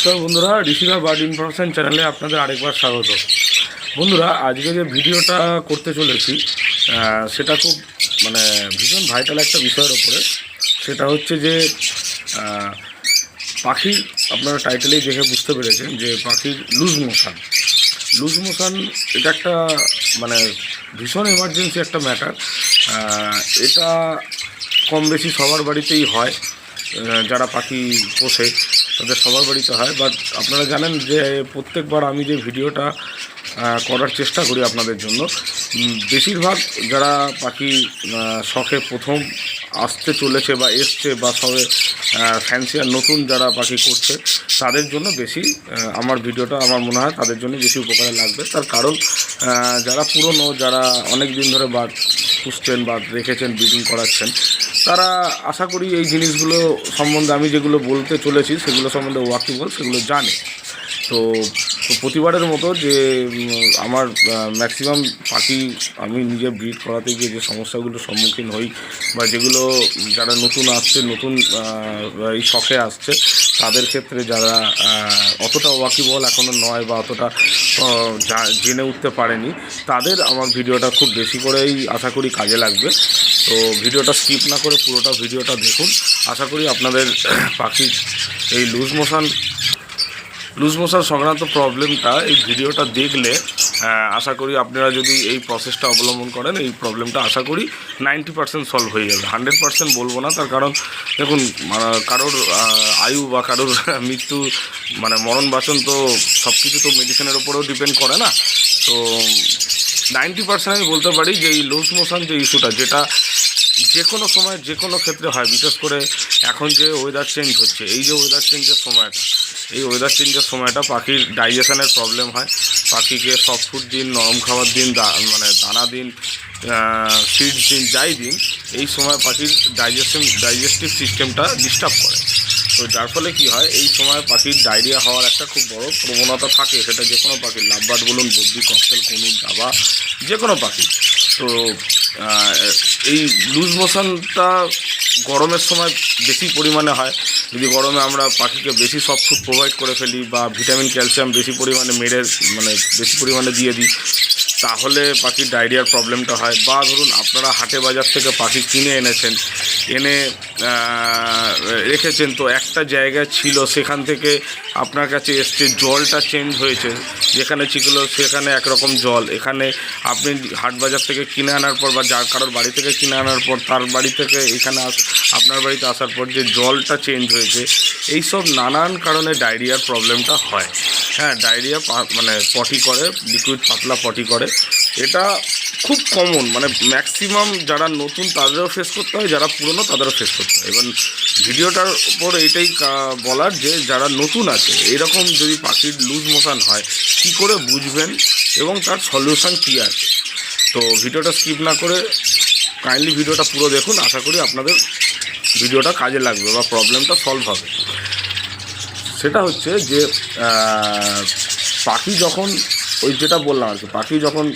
নমস্কার বন্ধুরা, ঋষিরা বার্ড ইনফরমেশন চ্যানেলে আপনাদের আরেকবার স্বাগত। বন্ধুরা, আজকে যে ভিডিওটা করতে চলেছি সেটা খুব ভীষণ ভাইটাল একটা বিষয়ের ওপরে। সেটা হচ্ছে যে পাখির, আপনারা টাইটেলেই দেখে বুঝতে পেরেছেন যে পাখির লুজ মোশন এটা একটা ভীষণ এমার্জেন্সি একটা ম্যাটার। এটা কম বেশি সবার বাড়িতেই হয়, যারা পাখি পোষে তাদের সবার বাড়িতে হয়। বাট আপনারা জানেন যে প্রত্যেকবার আমি যে ভিডিওটা করার চেষ্টা করি আপনাদের জন্য, বেশিরভাগ যারা পাখি শখে প্রথম আসতে চলেছে বা এসছে বা সবে ফ্যান্সিয়ার নতুন যারা পাখি করছে তাদের জন্য বেশি আমার ভিডিওটা আমার মনে হয় তাদের জন্য বেশি উপকারে লাগবে। তার কারণ যারা পুরনো, যারা অনেক দিন ধরে বার্ড পুষছেন বা রেখেছেন, ব্রিডিং করাচ্ছেন, তারা আশা করি এই জিনিসগুলো সম্বন্ধে আমি যেগুলো বলতে চলেছি সেগুলো সম্বন্ধে ওয়াকিবল, সেগুলো জানে। তো প্রতিবারের মতো যে আমার ম্যাক্সিমাম পাখি আমি নিজে ব্রিড করাতে গিয়ে যে সমস্যাগুলোর সম্মুখীন হই বা যেগুলো যারা নতুন আসছে, নতুন এই শখে আসছে, তাদের ক্ষেত্রে যারা অতটা ওয়াকিবল এখনও নয় বা অতটা জেনে উঠতে পারেনি, তাদের আমার ভিডিওটা খুব বেশি করেই আশা করি কাজে লাগবে। তো ভিডিওটা স্কিপ না করে পুরোটা ভিডিওটা দেখুন। আশা করি আপনাদের পাখির এই লুজ মোশন সংক্রান্ত প্রবলেমটা এই ভিডিওটা দেখলে আশা করি আপনারা যদি এই প্রসেসটা অবলম্বন করেন, এই প্রবলেমটা আশা করি 90% সলভ হয়ে যাবে। 100% বলবো না, তার কারণ দেখুন কারোর আয়ু বা কারোর মৃত্যু মরণ বাঁচন তো সব কিছু তো মেডিসিনের ওপরেও ডিপেন্ড করে না। তো 90% আমি বলতে পারি যে এই লুজ মোশন যে ইস্যুটা, যেটা যে কোনো সময় যে কোনো ক্ষেত্রে হয়, বিশেষ করে এখন যে ওয়েদার চেঞ্জ হচ্ছে, এই যে ওয়েদার চেঞ্জের সময়টা, এই ওয়েদার চেঞ্জের সময়টা পাখির ডাইজেশনের প্রবলেম হয়। পাখিকে সফট ফুড দিন, নরম খাবার দিন, দানা দিন, সিডস দিন, যাই দিন, এই সময় পাখির ডাইজেস্টিভ সিস্টেমটা ডিস্টার্ব করে। তো যার ফলে কি হয়, এই সময় পাখির ডায়রিয়া হওয়ার একটা খুব বড় প্রবণতা থাকে। সেটা যে কোনো পাখির, লাভবার্ড বলুন, বদ্রি, ককটেল, কনুর, জাবা, যে কোনো পাখি। তো এই লুজ মোশনটা গরমের সময় বেশি পরিমাণে হয়। যদি গরমে আমরা পাখিকে বেশি সফট ফুড প্রোভাইড করে ফেলি বা ভিটামিন, ক্যালসিয়াম বেশি পরিমাণে বেশি পরিমাণে দিয়ে দিই, তাহলে পাখির ডায়রিয়ার প্রবলেমটা হয়। বা ধরুন আপনারা হাটে বাজার থেকে পাখি কিনে এনেছেন, এনে রেখেছেন, তো একটা জায়গা ছিল, সেখান থেকে আপনার কাছে এসছে, জলটা চেঞ্জ হয়েছে, যেখানে ছিল সেখানে একরকম জল, এখানে আপনি হাট বাজার থেকে কিনে আনার পর বা যার কারোর বাড়ি থেকে কিনে আনার পর তার বাড়ি থেকে এখানে আপনার বাড়িতে আসার পর যে জলটা চেঞ্জ হয়েছে, এইসব নানান কারণে ডায়রিয়ার প্রবলেমটা হয়। হ্যাঁ, ডায়রিয়া পটি করে, লিকুইড পাতলা পটি করে। এটা খুব কমন, ম্যাক্সিমাম যারা নতুন তাদেরও ফেস করতে হয়, যারা পুরনো তাদেরও ফেস করতে হয়। এবার ভিডিওটার উপর এইটাই বলার যে যারা নতুন আছে, এরকম যদি পাখির লুজ মোশন হয় কী করে বুঝবেন এবং তার সলিউশন কী আছে। তো ভিডিওটা স্কিপ না করে কাইন্ডলি ভিডিওটা পুরো দেখুন। আশা করি আপনাদের ভিডিওটা কাজে লাগবে বা প্রবলেমটা সলভ হবে। সেটা হচ্ছে যে পাখি যখন, ওই যেটা বললাম আর কি, পাখি যখন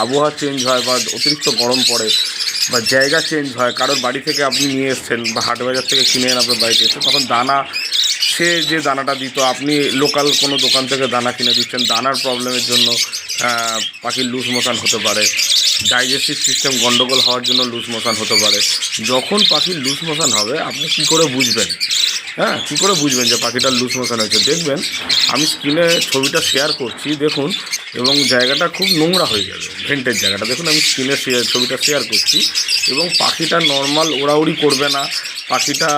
আবহাওয়া চেঞ্জ হয় বা অতিরিক্ত গরম পড়ে বা জায়গা চেঞ্জ হয়, কারোর বাড়ি থেকে আপনি নিয়ে এসছেন বা হাট বাজার থেকে কিনে এনে আপনার বাড়িতে এসেছেন, তখন দানা, সে যে দানাটা দিত, আপনি লোকাল কোনো দোকান থেকে দানা কিনে দিচ্ছেন, দানার প্রবলেমের জন্য পাখির লুজ মোশন হতে পারে। ডাইজেস্টিভ সিস্টেম গন্ডগোল হওয়ার জন্য লুজ মোশন হতে পারে। যখন পাখির লুজ মোশন হবে আপনি কী করে বুঝবেন? কী করে বুঝবেন যে পাখিটার লুজ মোশন হয়েছে? দেখবেন, আমি স্ক্রিনে ছবিটা শেয়ার করছি, দেখুন, এবং জায়গাটা খুব নোংরা হয়ে যাবে, ভেন্টের জায়গাটা দেখুন, আমি স্ক্রিনে ছবিটা শেয়ার করছি, এবং পাখিটা নর্মাল ওড়াউড়ি করবে না, পাখিটা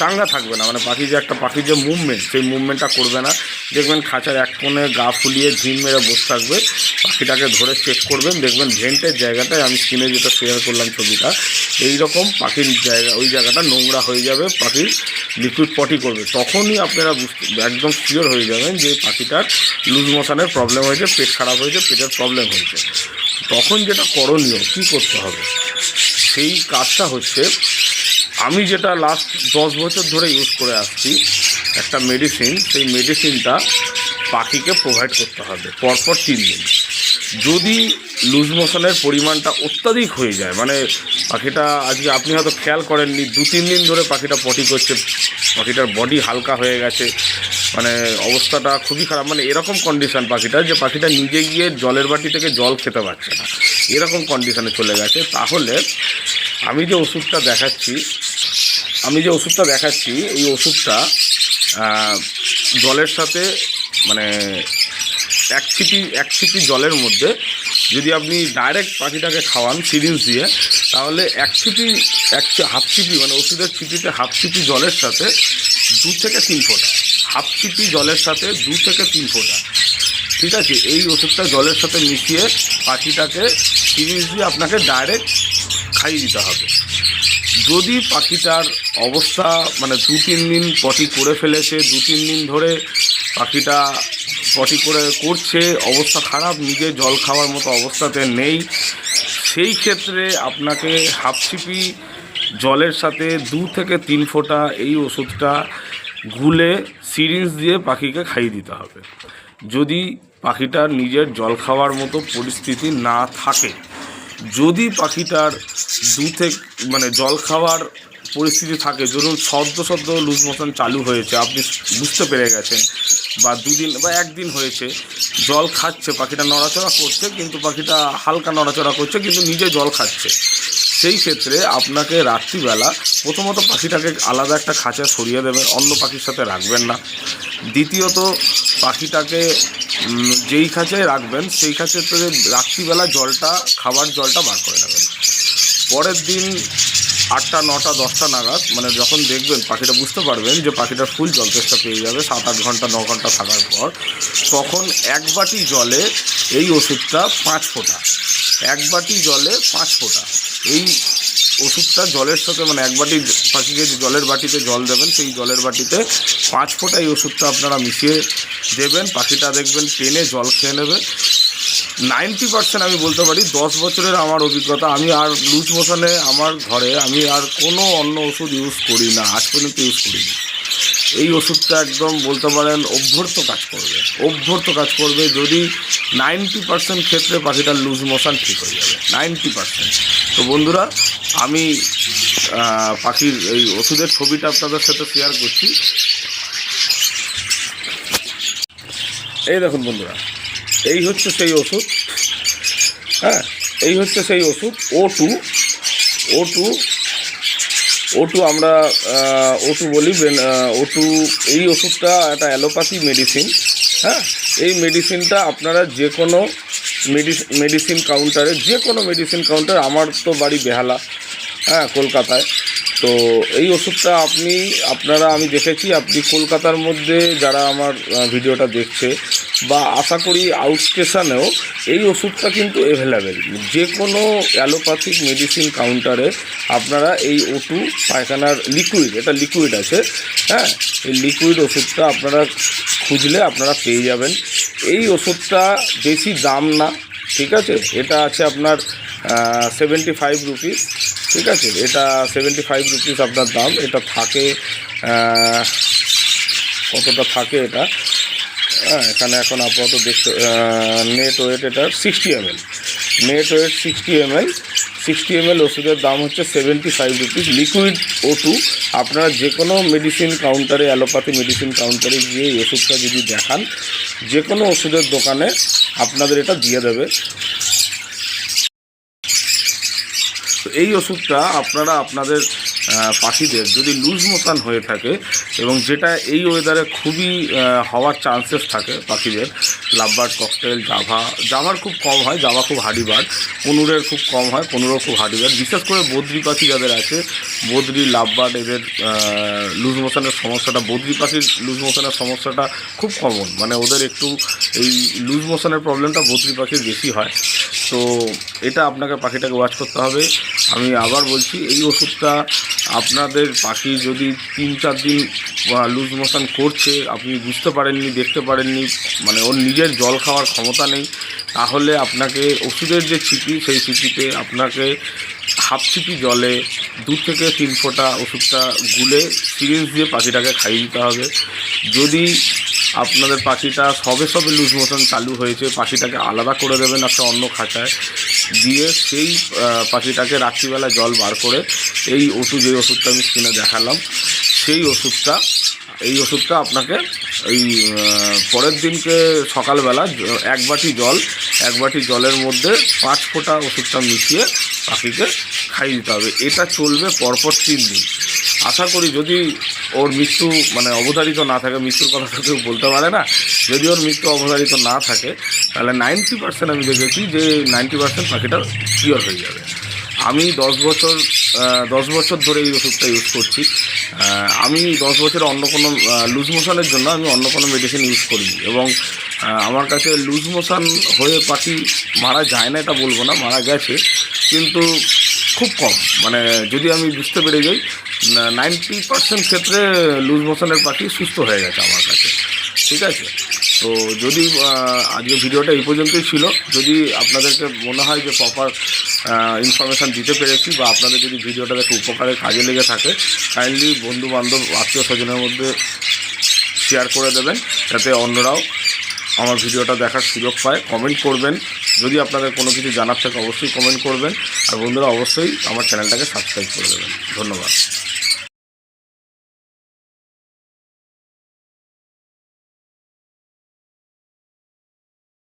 চাঙ্গা থাকবে না, পাখির যে মুভমেন্ট, সেই মুভমেন্টটা করবে না। দেখবেন খাঁচার এক কোণে গা ফুলিয়ে ঝিম মেরে বসে থাকবে। পাখিটাকে ধরে চেক করবেন, দেখবেন ভেন্টের জায়গাটায়, আমি স্ক্রিনে যেটা শেয়ার করলাম ছবিটা, এইরকম পাখির জায়গা, ওই জায়গাটা নোংরা হয়ে যাবে, পাখির লিকুইড পটি করবে। তখনই আপনারা একদম শিওর হয়ে যাবেন যে পাখিটার লুজ মোশনের প্রবলেম হয়েছে, পেট খারাপ হয়েছে, পেটের প্রবলেম হয়েছে। তখন যেটা করণীয়, কী করতে হবে, সেই কাজটা হচ্ছে, আমি যেটা লাস্ট 10 বছর ধরে ইউজ করে আসছি, একটা মেডিসিন, সেই মেডিসিনটা পাখিকে প্রোভাইড করতে হবে পরপর 3 দিন। যদি লুজ মোশনের পরিমাণটা অত্যাধিক হয়ে যায়, মানে পাখিটা আজকে আপনি হয়তো খেয়াল করেননি, 2-3 দিন ধরে পাখিটা পটি করছে, পাখিটার বডি হালকা হয়ে গেছে, মানে অবস্থাটা খুবই খারাপ, মানে এরকম কন্ডিশান পাখিটার যে পাখিটা নিজে গিয়ে জলের বাটি থেকে জল খেতে পারছে না, এরকম কন্ডিশানে চলে গেছে, তাহলে আমি যে ওষুধটা দেখাচ্ছি এই ওষুধটা জলের সাথে মানে এক ছিপি জলের মধ্যে যদি আপনি ডাইরেক্ট পাখিটাকে খাওয়ান সিরিঞ্জ দিয়ে, তাহলে হাফ ছিপি মানে ওষুধের ছিপিতে হাফ ছিপি জলের সাথে 2 থেকে 3 ফোঁটা, হাফ ছিপি জলের সাথে 2 থেকে 3 ফোঁটা, ঠিক আছে, এই ওষুধটা জলের সাথে মিশিয়ে পাখিটাকে সিরিঞ্জ দিয়ে আপনাকে ডাইরেক্ট খাইয়ে দিতে হবে। যদি পাখিটার অবস্থা মানে 2-3 দিন পটি করে ফেলেছে, 2-3 দিন ধরে পাখিটা পটি করছে, অবস্থা খারাপ, নিজে জল খাওয়ার মতো অবস্থাতে নেই, সেই ক্ষেত্রে আপনাকে হাফ ছিপি জলের সাথে 2 থেকে 3 ফোঁটা এই ওষুধটা গুলে সিরিঞ্জ দিয়ে পাখিকে খাইয়ে দিতে হবে। যদি পাখিটার নিজের জল খাওয়ার মতো পরিস্থিতি না থাকে, যদি পাখিটার মানে জল খাওয়ার পরিস্থিতি থাকে, ধরুন সদ্য লুজ মোশন চালু হয়েছে, আপনি বুঝতে পেরে গেছেন, বা 2 দিন বা 1 দিন হয়েছে, জল খাচ্ছে, পাখিটা নড়াচড়া করছে, কিন্তু পাখিটা হালকা নড়াচড়া করছে কিন্তু নিজে জল খাচ্ছে, সেই ক্ষেত্রে আপনাকে রাত্রিবেলা প্রথমত পাখিটাকে আলাদা একটা খাঁচায় সরিয়ে দেবেন, অন্য পাখির সাথে রাখবেন না। দ্বিতীয়ত পাখিটাকে যেই খাঁচায় রাখবেন সেই খাঁচাতে রাত্রিবেলা খাবার জলটা বার করে নেবেন। পরের দিন 8টা 9টা 10টা নাগাদ, মানে যখন দেখবেন পাখিটা বুঝতে পারবেন যে পাখিটার ফুল জল তেষ্টা পেয়ে যাবে 7-8 ঘন্টা 9 ঘন্টা থাকার পর, তখন 1 বাটি জলে এই ওষুধটা 5 ফোঁটা, 1 বাটি জলে 5 ফোঁটা এই ওষুধটা জলের সাথে, মানে 1 বাটি পাখিকে জলের বাটিতে জল দেবেন, সেই জলের বাটিতে 5 ফোঁটা এই ওষুধটা আপনারা মিশিয়ে দেবেন, পাখিটা দেখবেন টেনে জল খেয়ে নেবে। 90% আমি বলতে পারি, 10 বছরের আমার অভিজ্ঞতা, আমি আর লুজ মোশনে আমার ঘরে আমি আর কোনো অন্য ওষুধ ইউজ করি না, আজ পর্যন্ত ইউজ করিনি। এই ওষুধটা একদম বলতে পারেন অভ্যর্থ কাজ করবে, যদি 90% ক্ষেত্রে পাখিটার লুজ মোশন ঠিক হয়ে যাবে, 90%। তো বন্ধুরা, আমি পাখির এই ওষুধের ছবিটা আপনাদের সাথে শেয়ার করছি। এই দেখুন বন্ধুরা, এই হচ্ছে সেই ওষুধ, হ্যাঁ, এই হচ্ছে সেই ওষুধ O2 আমরা O2 বলি, O2। এই ওষুধটা একটা অ্যালোপ্যাথি মেডিসিন, হ্যাঁ, এই মেডিসিনটা আপনারা যে কোনো মেডিসিন কাউন্টারে, আমার তো বাড়ি বেহালা, হ্যাঁ, কলকাতায়, তো এই ওষুধটা আমি দেখেছি, আপনি কলকাতার মধ্যে যারা আমার ভিডিওটা দেখছে, বা আশা করি আউট স্টেশনেও এই ওষুধটা কিন্তু অ্যাভেলেবেল, যে কোনো অ্যালোপ্যাথিক মেডিসিন কাউন্টারে আপনারা এই O2 পায়খানার লিকুইড, এটা লিকুইড আছে, হ্যাঁ, এই লিকুইড ওষুধটা আপনারা খুঁজলে আপনারা পেয়ে যাবেন। এই ওষুধটা বেশি দাম না, ঠিক আছে, এটা আছে আপনার 75 রুপিস, ঠিক আছে, এটা 75 রুপিস আপনার দাম। এটা থাকে কতটা থাকে এটা, এখানে এখন আপাতত দেখতে, নেট ওয়েট এটার 60 ml, নেট ওয়েট 60 ml ওষুধের দাম হচ্ছে 75 রুপিস। লিকুইড O2 আপনারা যে কোনো মেডিসিন কাউন্টারে, অ্যালোপ্যাথি মেডিসিন কাউন্টারে গিয়ে এই ওষুধটা যদি দেখান, যে কোনো ওষুধের দোকানে আপনাদের এটা দিয়ে দেবে। তো এই ওষুধটা আপনারা আপনাদের পাখিদের যদি লুজ মোশন হয়ে থাকে, এবং যেটা এই ওয়েদারে খুবই হওয়ার চান্সেস থাকে পাখিদের, লাভবার্ড, ককটেল, জাভার খুব কম হয়, জাভা খুব হার্ডি বার্ড, কনুরের খুব কম হয়, কনুরও খুব হার্ডি বার্ড, বিশেষ করে বদ্রি পাখি যাদের আছে, বদ্রি, লাভবার্ড, এদের লুজ মোশনের সমস্যাটা, বদ্রি পাখির লুজ মোশনের সমস্যাটা খুব কমন, মানে ওদের একটু এই লুজ মোশনের প্রবলেমটা বদ্রি পাখির বেশি হয়। তো এটা আপনাকে পাখিটাকে ওয়াচ করতে হবে। আমি আবার বলছি, এই ওষুধটা আপনাদের পাখি যদি 3-4 দিন লুজ মোশন করছে, আপনি বুঝতে পারেননি, দেখতে পারেননি, মানে ওর নিজের জল খাওয়ার ক্ষমতা নেই, তাহলে আপনাকে ওষুধের যে ছিপি, সেই ছিপিতে আপনাকে হাফ ছিপি জলে 2 থেকে 3 ফোঁটা ওষুধটা গুলে সিরিঞ্জ দিয়ে পাখিটাকে খাইয়ে দিতে হবে। যদি আপনাদের পাখিটা সবে সবে লুজ মোশন চালু হয়েছে, পাখিটাকে আলাদা করে দেবেন একটা অন্য খাঁচায়, দিয়ে সেই পাখিটাকে রাত্রিবেলা জল বার করে এই যে ওষুধটা আমি স্ক্রিনে দেখালাম সেই এই ওষুধটা আপনাকে এই পরের দিনকে সকালবেলা এক বাটি জলের মধ্যে 5 ফোঁটা ওষুধটা মিশিয়ে পাখিকে খাইয়ে দিতে হবে। এটা চলবে পরপর 3 দিন। আশা করি যদি ওর মৃত্যু মানে অবধারিত না থাকে, মৃত্যুর কথা তো কেউ বলতে পারে না, যদি ওর মৃত্যু অবধারিত না থাকে তাহলে 90% আমি দেখেছি যে 90% পাখিটা কিওর হয়ে যাবে। আমি 10 বছর ধরে এই ওষুধটা ইউজ করছি। আমি 10 বছরে অন্য কোনো লুজ মোশনের জন্য আমি অন্য কোনো মেডিসিন ইউজ করিনি, এবং আমার কাছে লুজ মোশন হয়ে পাখি মারা যায় না এটা বলবো না, মারা গেছে, কিন্তু খুব কম। মানে যদি আমি বুঝতে পেরে যাই 90% ক্ষেত্রে লুজ মোশনের পাখি সুস্থ হয়ে গেছে আমার কাছে। ঠিক আছে, তো যদি আজকে ভিডিওটা এই পর্যন্তই ছিল। যদি আপনাদেরকে মনে হয় যে প্রপার ইনফরমেশান দিতে পেরেছি বা আপনাদের যদি ভিডিওটা দেখে উপকারে কাজে লেগে থাকে, কাইন্ডলি বন্ধুবান্ধব আত্মীয় স্বজনের মধ্যে শেয়ার করে দেবেন, যাতে অন্যরাও আমার ভিডিওটা দেখার সুযোগ পায়। কমেন্ট করবেন, যদি আপনাদের কোনো কিছু জানার থাকে অবশ্যই কমেন্ট করবেন, আর বন্ধুরা অবশ্যই আমার চ্যানেলটাকে সাবস্ক্রাইব করে দেবেন। ধন্যবাদ।